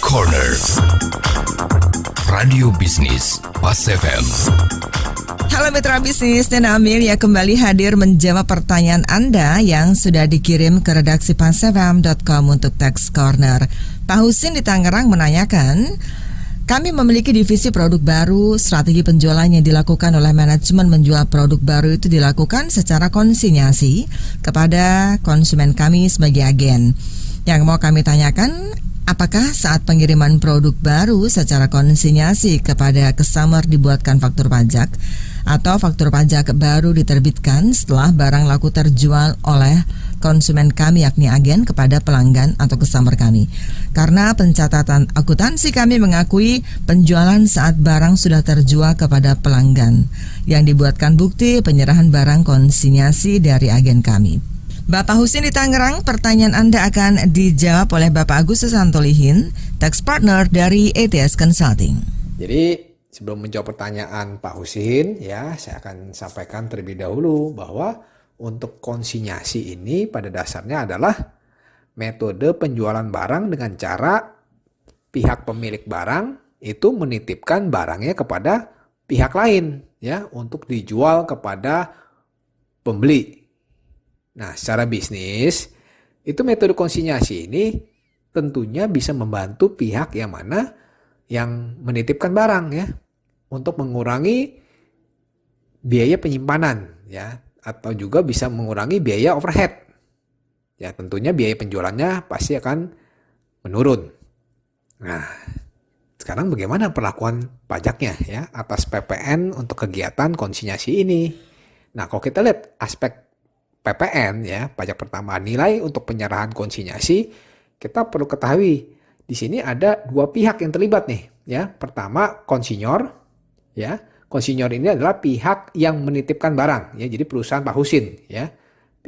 Corner Radio Bisnis Pas FM. Halo Mitra Bisnis, Nena Amelia kembali hadir menjawab pertanyaan Anda yang sudah dikirim ke redaksi pasfm.com untuk Tax Corner. Pak Husin di Tangerang menanyakan, kami memiliki divisi produk baru, strategi penjualan yang dilakukan oleh manajemen menjual produk baru itu dilakukan secara konsinyasi kepada konsumen kami sebagai agen. Yang mau kami tanyakan, apakah saat pengiriman produk baru secara konsinyasi kepada customer dibuatkan faktur pajak atau faktur pajak baru diterbitkan setelah barang laku terjual oleh konsumen kami yakni agen kepada pelanggan atau customer kami? Karena pencatatan akuntansi kami mengakui penjualan saat barang sudah terjual kepada pelanggan yang dibuatkan bukti penyerahan barang konsinyasi dari agen kami. Bapak Husin di Tangerang, pertanyaan Anda akan dijawab oleh Bapak Agustus Antolihin, Tax Partner dari ATS Consulting. Jadi sebelum menjawab pertanyaan Pak Husin, ya saya akan sampaikan terlebih dahulu bahwa untuk konsinyasi ini pada dasarnya adalah metode penjualan barang dengan cara pihak pemilik barang itu menitipkan barangnya kepada pihak lain, ya, untuk dijual kepada pembeli. Nah, secara bisnis, itu metode konsinyasi ini tentunya bisa membantu pihak yang mana yang menitipkan barang, ya, untuk mengurangi biaya penyimpanan, ya, atau juga bisa mengurangi biaya overhead. Ya, tentunya biaya penjualannya pasti akan menurun. Nah, sekarang bagaimana perlakuan pajaknya, ya, atas PPN untuk kegiatan konsinyasi ini? Nah, kalau kita lihat aspek PPN, ya, pajak pertambahan nilai untuk penyerahan konsinyasi, kita perlu ketahui di sini ada dua pihak yang terlibat nih, ya. Pertama konsinyor, ya. Konsinyor ini adalah pihak yang menitipkan barang, ya. Jadi perusahaan Pak Husin, ya,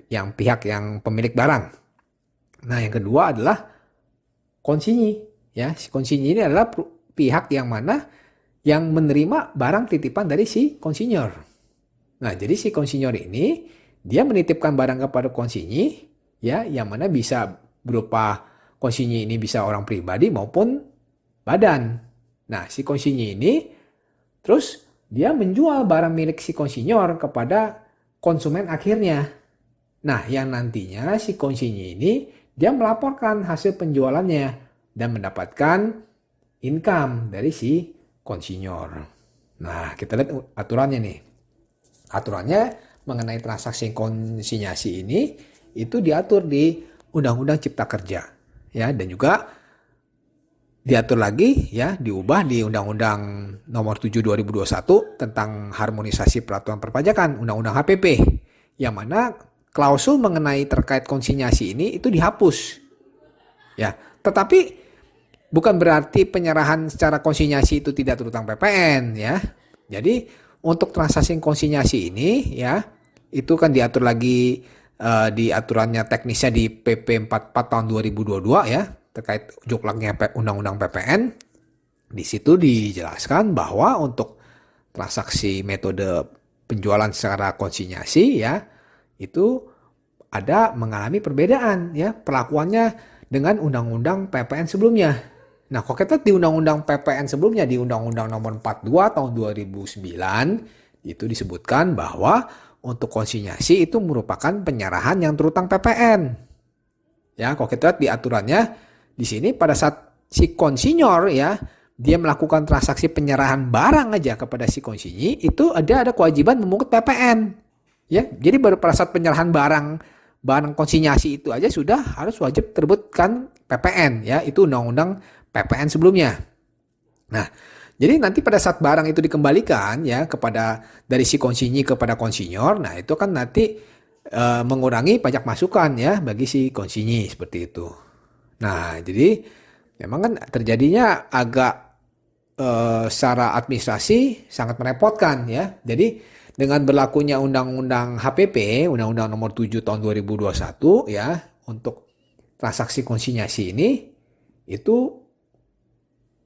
yang pihak yang pemilik barang. Nah, yang kedua adalah konsinyi, ya. Si konsinyi ini adalah pihak yang mana yang menerima barang titipan dari si konsinyor. Nah, jadi si konsinyor ini dia menitipkan barang kepada konsinyi, ya, yang mana bisa berupa konsinyi ini bisa orang pribadi maupun badan. Nah, si konsinyi ini terus dia menjual barang milik si konsinyor kepada konsumen akhirnya. Nah, yang nantinya si konsinyi ini dia melaporkan hasil penjualannya dan mendapatkan income dari si konsinyor. Nah, kita lihat aturannya nih. Aturannya mengenai transaksi konsinyasi ini itu diatur di Undang-Undang Cipta Kerja, ya, dan juga diatur lagi, ya, diubah di Undang-Undang Nomor 7 2021 tentang harmonisasi peraturan perpajakan, Undang-Undang HPP, yang mana klausul mengenai terkait konsinyasi ini itu dihapus, ya. Tetapi bukan berarti penyerahan secara konsinyasi itu tidak terutang PPN, ya. Jadi untuk transaksi konsinyasi ini, ya, itu kan diatur lagi di aturannya teknisnya di PP 44 tahun 2022, ya, terkait joklaknya Undang-Undang PPN. Di situ dijelaskan bahwa untuk transaksi metode penjualan secara konsinyasi, ya, itu ada mengalami perbedaan, ya, perlakuannya dengan Undang-Undang PPN sebelumnya. Nah, kalau kita di Undang-Undang PPN sebelumnya, di Undang-Undang Nomor 42 tahun 2009, itu disebutkan bahwa untuk konsinyasi itu merupakan penyerahan yang terutang PPN. Ya, kalau kita lihat di aturannya, di sini pada saat si konsinyor, ya, dia melakukan transaksi penyerahan barang aja kepada si konsinyi, itu ada kewajiban memungut PPN. Ya, jadi baru pada saat penyerahan barang konsinyasi itu aja sudah harus wajib terbitkan PPN, ya, itu Undang-Undang PPN sebelumnya. Nah, jadi nanti pada saat barang itu dikembalikan, ya, kepada dari si konsinyi kepada konsinyor, nah itu kan nanti mengurangi pajak masukan, ya, bagi si konsinyi seperti itu. Nah, jadi memang kan terjadinya agak secara administrasi sangat merepotkan, ya. Jadi dengan berlakunya Undang-Undang HPP, Undang-Undang Nomor 7 tahun 2021, ya, untuk transaksi konsinyasi ini itu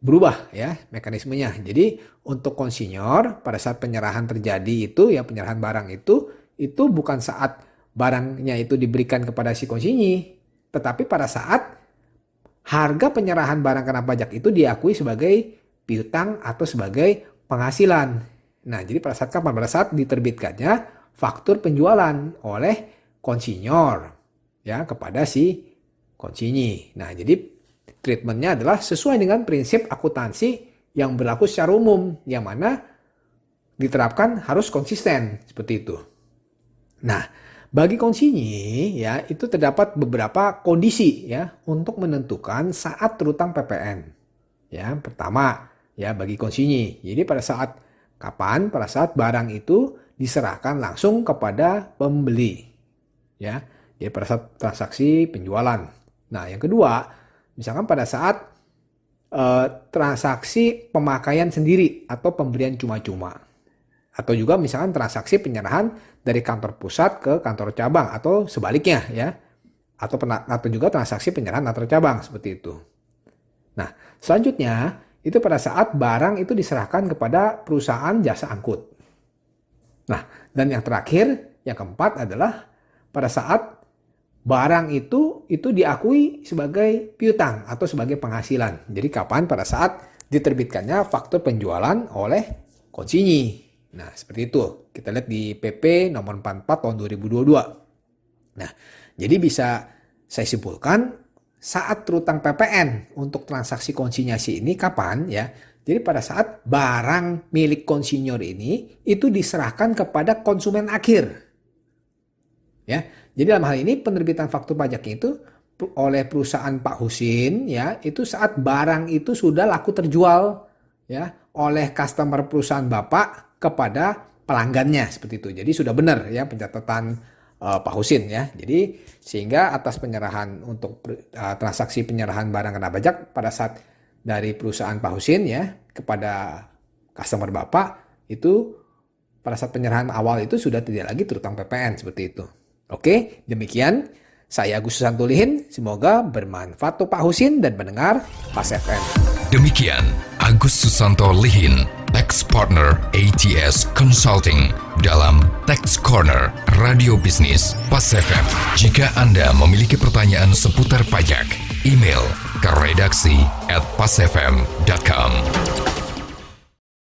berubah, ya, mekanismenya. Jadi untuk konsinyor pada saat penyerahan terjadi itu, ya, penyerahan barang itu bukan saat barangnya itu diberikan kepada si konsinyi, tetapi pada saat harga penyerahan barang kena pajak itu diakui sebagai piutang atau sebagai penghasilan. Nah, jadi pada saat kapan? Pada saat diterbitkannya faktur penjualan oleh konsinyor ya kepada si konsinyi. Nah, jadi treatmentnya adalah sesuai dengan prinsip akuntansi yang berlaku secara umum, yang mana diterapkan harus konsisten seperti itu. Nah, bagi konsinyi ya itu terdapat beberapa kondisi ya untuk menentukan saat terutang PPN. Ya, pertama ya bagi konsinyi. Jadi pada saat kapan? Pada saat barang itu diserahkan langsung kepada pembeli. Ya. Jadi pada saat transaksi penjualan. Nah, yang kedua, misalkan pada saat transaksi pemakaian sendiri atau pemberian cuma-cuma. Atau juga misalkan transaksi penyerahan dari kantor pusat ke kantor cabang atau sebaliknya ya. Atau juga transaksi penyerahan antar cabang seperti itu. Nah, selanjutnya itu pada saat barang itu diserahkan kepada perusahaan jasa angkut. Nah, dan yang terakhir, yang keempat adalah pada saat barang itu diakui sebagai piutang atau sebagai penghasilan. Jadi kapan? Pada saat diterbitkannya faktur penjualan oleh konsinyi. Nah, seperti itu. Kita lihat di PP nomor 44 tahun 2022. Nah, jadi bisa saya simpulkan saat terutang PPN untuk transaksi konsinyasi ini kapan ya? Jadi pada saat barang milik konsinyor ini itu diserahkan kepada konsumen akhir. Ya. Jadi dalam hal ini penerbitan faktur pajaknya itu oleh perusahaan Pak Husin ya, itu saat barang itu sudah laku terjual ya oleh customer perusahaan Bapak kepada pelanggannya seperti itu. Jadi sudah benar ya pencatatan Pak Husin ya. Jadi sehingga atas penyerahan untuk transaksi penyerahan barang kena pajak pada saat dari perusahaan Pak Husin ya kepada customer Bapak itu pada saat penyerahan awal itu sudah tidak lagi terutang PPN seperti itu. Oke, demikian saya Agus Susanto Lihin. Semoga bermanfaat untuk Pak Husin dan pendengar Pas FM. Demikian Agus Susanto Lihin, Tax Partner ATS Consulting dalam Tax Corner Radio Bisnis Pas FM. Jika Anda memiliki pertanyaan seputar pajak, email ke redaksi@pasfm.com.